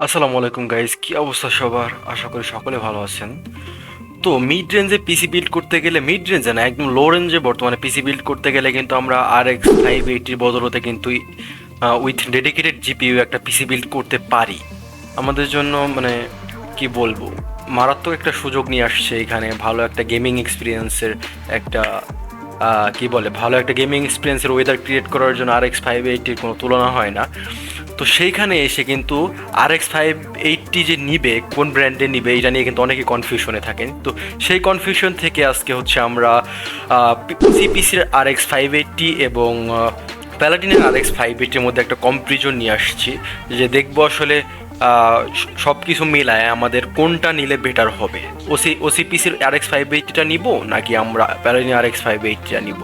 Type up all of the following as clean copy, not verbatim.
আসসালামু আলাইকুম গাইস, কি অবস্থা সবার? আশা করি সকলে ভালো আছেন। তো মিড রেঞ্জে পিসি বিল্ড করতে গেলে, মিড রেঞ্জে না, একদম লো রেঞ্জে বর্তমানে পিসি বিল্ড করতে গেলে কিন্তু আমরা RX 580 বদলতে কিন্তু উইথ ডেডিকেটেড জিপিইউ একটা পিসি বিল্ড করতে পারি। আমাদের জন্য মানে কি বলবো, মারাত্মক একটা সুযোগ নিয়ে আসছে এখানে। ভালো একটা গেমিং এক্সপিরিয়েন্সের একটা কি বলে, ভালো একটা গেমিং এক্সপিরিয়েন্সের ওয়েদার ক্রিয়েট করার জন্য RX 580 কোনো তুলনা হয় না। তো সেইখানে এসে কিন্তু RX 580 যে নিবে, কোন ব্র্যান্ডে নিবে, এটা নিয়ে কিন্তু অনেকে কনফিউশনে থাকেন। তো সেই কনফিউশন থেকে আজকে হচ্ছে আমরা সিপিসির RX 580 এবং প্যালাডিনের RX 580 মধ্যে একটা কম্পারিজন নিয়ে আসছি, যে দেখবো আসলে সব কিছু মিলায় আমাদের কোনটা নিলে বেটার হবে। ওসিপিসির RX 580টা নিব নাকি আমরা প্যালাডিন RX 580টা নিব।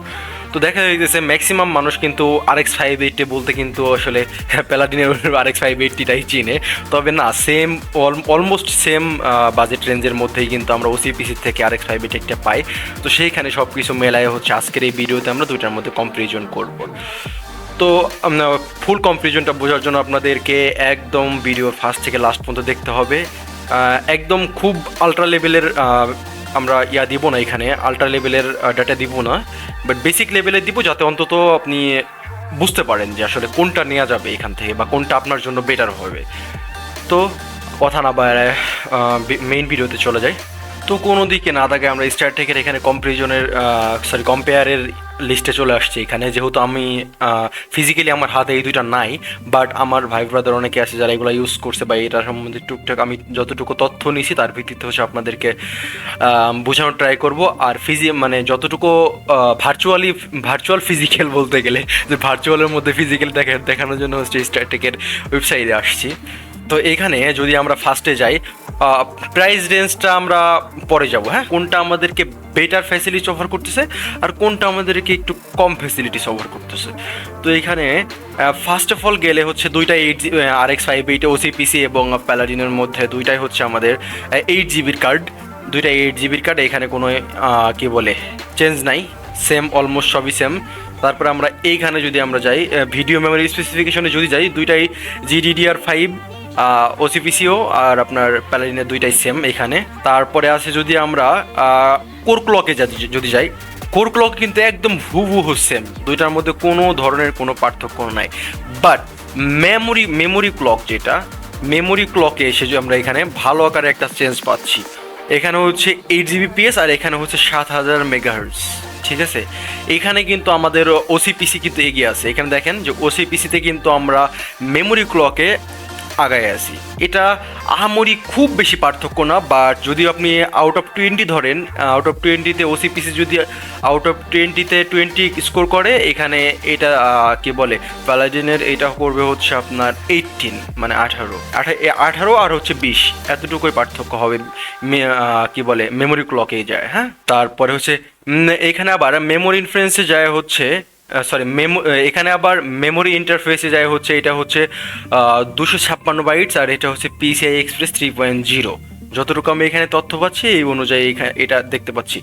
তো দেখা যাইতেছে ম্যাক্সিমাম মানুষ কিন্তু RX 580 বলতে কিন্তু আসলে প্যালাডিনের RX 580টাই চিনে। তবে না, সেম অলমোস্ট সেম বাজেট রেঞ্জের মধ্যেই কিন্তু আমরা ওসিপিসি থেকে RX 580টা পাই। তো সেইখানে সব কিছু মেলায় হচ্ছে আজকের এই ভিডিওতে আমরা দুইটার মধ্যে কম্পারিজন করব। তো ফুল কম্পারিজনটা বোঝার জন্য আপনাদেরকে একদম ভিডিও ফার্স্ট থেকে লাস্ট পর্যন্ত দেখতে হবে। একদম খুব আলট্রা লেভেলের আমরা দিব না, এখানে আলট্রা লেভেলের ডাটা দিব না, বাট বেসিক লেভেলে দিব, যাতে অন্তত আপনি বুঝতে পারেন যে আসলে কোনটা নেওয়া যাবে এখান থেকে বা কোনটা আপনার জন্য বেটার হবে। তো কথা না বাড়ায় মেইন ভিডিওতে চলে যাই। তো কোনো দিকে না থাকে আমরা স্টারটেকের এখানে কম্পেয়ারের লিস্টে চলে আসছে এখানে। যেহেতু আমি ফিজিক্যালি আমার হাতে এই দুইটা নাই, বাট আমার ভাই ব্রাদার অনেকে আছে যারা এগুলো ইউজ করছে, বা এটা সম্বন্ধে টুকটাক আমি যতটুকু তথ্য নিছি তার ভিত্তিতে হচ্ছে আপনাদেরকে বোঝানোর ট্রাই করব। আর মানে যতটুকু ভার্চুয়াল ফিজিক্যাল বলতে গেলে, যে ভার্চুয়ালের মধ্যে ফিজিক্যাল দেখানোর জন্য হচ্ছে স্টারটেকের ওয়েবসাইটে আসছি। তো এখানে যদি আমরা ফার্স্টে যাই, প্রাইস রেঞ্জটা আমরা পরে যাব, হ্যাঁ, কোনটা আমাদেরকে বেটার ফ্যাসিলিটিস অফার করতেছে আর কোনটা আমাদেরকে একটু কম ফ্যাসিলিটিস অফার করতেছে। তো এখানে ফার্স্ট অফ অল গেলে হচ্ছে দুইটা RX 580 ওসিপিসি এবং প্যালাডিনের মধ্যে দুইটাই হচ্ছে আমাদের 8 জিবির কার্ড। দুইটা 8 জিবির কার্ড, এখানে কোনো কি বলে চেঞ্জ নাই, সেম, অলমোস্ট সবই সেম। তারপরে আমরা এইখানে যদি আমরা যাই ভিডিও মেমোরি স্পেসিফিকেশনে যদি যাই, দুইটাই GDDR5 ওসিপিসিও আর আপনার প্যালাডিনের দুইটাই সেম এখানে। তারপরে আছে যদি আমরা কোর ক্লকে যদি যাই, কোর ক্লক কিন্তু একদম হুবহু সেম, দুইটার মধ্যে কোনো ধরনের কোনো পার্থক্য নাই। বাট মেমোরি ক্লক, যেটা মেমোরি ক্লকে এসে যে আমরা এখানে ভালো আকারে একটা চেঞ্জ পাচ্ছি। এখানে হচ্ছে 8 Gbps আর এখানে হচ্ছে 7000 মেগাহার্টজ। ঠিক আছে, এখানে কিন্তু আমাদের ওসিপিসি কিন্তু এগিয়ে আছে। এখানে দেখেন যে ওসিপিসিতে কিন্তু আমরা মেমোরি ক্লকে আগায় আছি। এটা আহামরি খুব বেশি পার্থক্য না, বাট যদি আপনি আউট অফ 20 ধরেন, আউট অফ 20-তে ওসিপিসি যদি আউট অফ 20-তে 20 স্কোর করে, এখানে এটা কি বলে প্যালাডিনের এটা করবে হচ্ছে আপনার 18, মানে 18 আর হচ্ছে 20, এতটুকুই পার্থক্য হবে কি বলে মেমোরি ক্লকে যায়। হ্যাঁ, তারপরে হচ্ছে এখানে আবার মেমোরি ইনফ্লুয়েন্সে যায় হচ্ছে এখানে আবার মেমোরি ইন্টারফেসে যায় হচ্ছে, এটা হচ্ছে 256 বাইটস আর এটা হচ্ছে PCI Express 3.0। যতটুকু আমি এখানে তথ্য পাচ্ছি এই অনুযায়ী এখানে এটা দেখতে পাচ্ছি।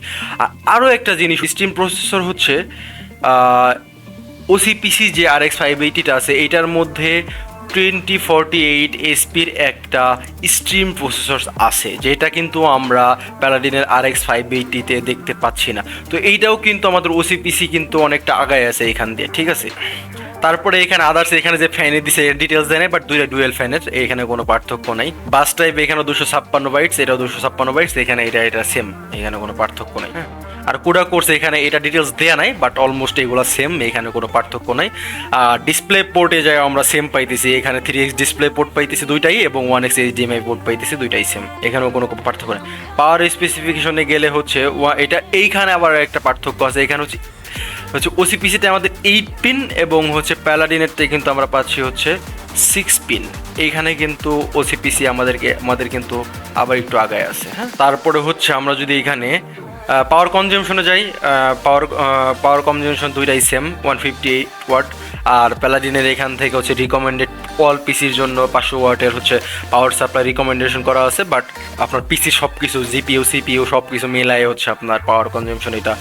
আরও একটা জিনিস, স্ট্রিম প্রসেসর হচ্ছে ওসিপিসি যে RX 580টা আছে, এটার মধ্যে 2048 এসপির একটা স্ট্রিম প্রসেসর আছে, যেটা কিন্তু আমরা প্যালাডিনের RX 580-তে দেখতে পাচ্ছি না। তো এইটাও কিন্তু আমাদের ওসিপিসি কিন্তু অনেকটা আগায় আছে এখান দিয়ে। ঠিক আছে, তারপরে এখানে আদার্স, এখানে যে ফ্যানে দিছে এর ডিটেলস দেয় না, বাট দুইটা ডুয়েল ফ্যানের, এখানে কোনো পার্থক্য নাই। বাস টাইপ এখানে 256 বাইটস, এটাও 256 বাইটস, এখানে এটা সেম, এখানে কোনো পার্থক্য নাই। হ্যাঁ, আর কোডা কোর্স এখানে এটা ডিটেলস দেয়া নাই, বাট অলমোস্ট এগুলো সেম, এখানে কোনো পার্থক্য নাই। আর ডিসপ্লে পোর্টে যায় আমরা সেম পাইতেছি, এখানে 3x ডিসপ্লে পোর্ট পাইতেছি দুইটাই, এবং 1x HDMI পোর্ট পাইতেছি দুইটাই সেম, এখানেও কোনো পার্থক্য নেই। পাওয়ার স্পেসিফিকেশনে গেলে হচ্ছে এটা এইখানে আবার একটা পার্থক্য আছে। এখানে হচ্ছে ওসিপিসিতে আমাদের 8 পিন এবং হচ্ছে প্যালাডিনেরতে কিন্তু আমরা পাচ্ছি হচ্ছে 6 পিন। এইখানে কিন্তু ওসিপিসি আমাদের কিন্তু আবার একটু আগায় আছে। হ্যাঁ, তারপরে হচ্ছে আমরা যদি এখানে পাওয়ার কনজামশনে যাই, পাওয়ার কনজামশন দুইটাই সেম, 158 ওয়াট। আর প্যালাডিনের এখান থেকে হচ্ছে রিকমেন্ডেড অল পিসির জন্য 500 ওয়াটের হচ্ছে পাওয়ার সাপ্লাই রিকমেন্ডেশন করা আছে, বাট আপনার পিসি সব কিছু জিপিইউ সিপিইউ সব কিছু মিলাই হচ্ছে আপনার পাওয়ার কনজাম্পশন এটা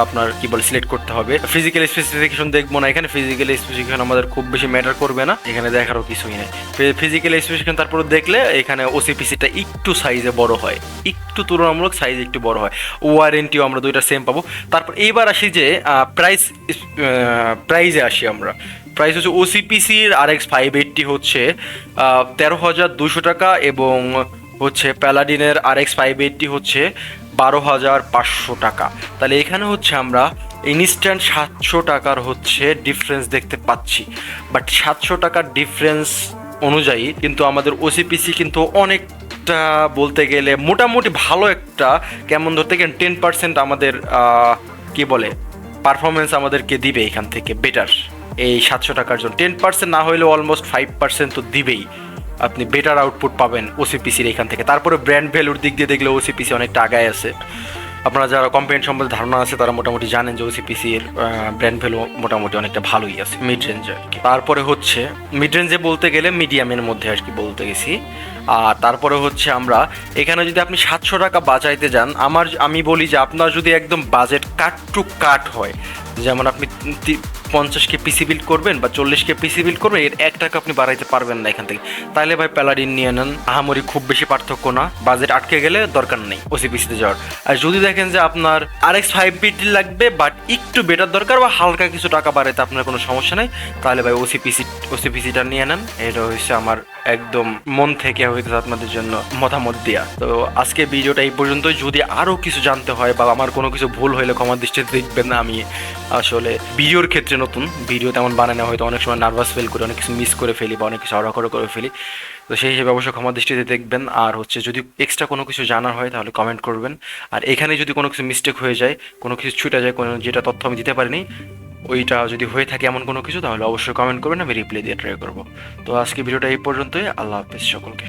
আপনার কি বলে সিলেক্ট করতে হবে। ফিজিক্যাল স্পেসিফিকেশন দেখবো না এখানে, ফিজিক্যাল স্পেসিফিকেশন আমাদের খুব বেশি ম্যাটার করবে না, এখানে দেখারও কিছুই নেই। ফিজিক্যাল স্পেসিফিকেশন তারপরে দেখলে এখানে ওসিপিসিটা একটু সাইজে বড় হয়, একটু তুলনামূলক সাইজ একটু বড় হয়। ওয়ারেন্টিও আমরা দুইটা সেম পাবো। তারপর এইবার আসি যে প্রাইজে আসি আমরা। প্রাইস হচ্ছে ওসিপিসির RX 580 হচ্ছে 13,200 টাকা, এবং হচ্ছে প্যালাডিনের RX 580 হচ্ছে 12,500 টাকা। তাহলে এখানে হচ্ছে আমরা ইনস্ট্যান্ট 700 টাকার হচ্ছে ডিফারেন্স দেখতে পাচ্ছি। বাট 700 টাকার ডিফারেন্স অনুযায়ী কিন্তু আমাদের ওসিপিসি কিন্তু অনেকটা বলতে গেলে মোটামুটি ভালো একটা, কেমন ধরতে গেলে 10% আমাদের কি বলে পারফরমেন্স আমাদেরকে দিবে এখান থেকে বেটার। এই 700 টাকার জন্য 10% না হলেও অলমোস্ট 5% তো দিবেই, আপনি বেটার আউটপুট পাবেন ওসিপিসির এখান থেকে। তারপরে ব্র্যান্ড ভ্যালুর দিক দিয়ে দেখলে ওসিপিসি অনেকটা আগায় আছে। আপনারা যারা কোম্পানি সম্বন্ধে ধারণা আছে তারা মোটামুটি জানেন যে ওসিপিসির ব্র্যান্ড ভ্যালু মোটামুটি অনেকটা ভালোই আছে মিড রেঞ্জে আর কি। তারপরে হচ্ছে মিড রেঞ্জে বলতে গেলে মিডিয়ামের মধ্যে আর কি বলতে গেছি। আর তারপরে হচ্ছে আমরা এখানে যদি আপনি 700 টাকা বাঁচাইতে যান, আমি বলি যে আপনার যদি একদম বাজেট কাট টু কাট হয়, যেমন আপনি 50K পিসি বিল্ড করবেন বা 40K পিসি বিল্ড করবেন, এর 1 টাকা আপনি বাড়াইতে পারবেন না এখান থেকে, তাহলে ভাই প্যালাডিন নিয়ে নেন। আহামরি খুব বেশি পার্থক্য না, বাজেট আটকে গেলে দরকার নেই ওসিপিসিতে যাওয়ার। আর যদি দেখেন যে আপনার RX 580 লাগবে বাট একটু বেটার দরকার বা হালকা কিছু টাকা বাড়াইতে আপনার কোনো সমস্যা নেই, তাহলে ভাই ওসিপিসিটা নিয়ে নেন। এটা হচ্ছে আমার একদম মন থেকে হইতে আপনাদের জন্য মতামত দেয়া। তো আজকে ভিডিওটা এই পর্যন্তই। যদি আরও কিছু জানতে হয় বা আমার কোনো কিছু ভুল হইলে ক্ষমার দৃষ্টিতে দেখবেন না। আমি আসলে ভিডিওর ক্ষেত্রে নতুন, ভিডিও তেমন বানানো হয়তো অনেক সময় নার্ভাস ফিল করে অনেক কিছু মিস করে ফেলি বা অনেক কিছু আড়াকড়া করে ফেলি, তো সেই হিসেবে অবশ্যই ক্ষমার দৃষ্টিতে দেখবেন। আর হচ্ছে যদি এক্সট্রা কোনো কিছু জানার হয় তাহলে কমেন্ট করবেন। আর এখানে যদি কোনো কিছু মিস্টেক হয়ে যায়, কোনো কিছু ছুটে যায়, কোনো যেটা তথ্য আমি দিতে পারিনি, ওইটা যদি হয়ে থাকে এমন কোনো কিছু, তাহলে অবশ্যই কমেন্ট করবেন, আমি রিপ্লাই দিয়ে ট্রাই করবো। তো আজকে ভিডিওটা এই পর্যন্তই। আল্লাহ হাফেজ সকলকে।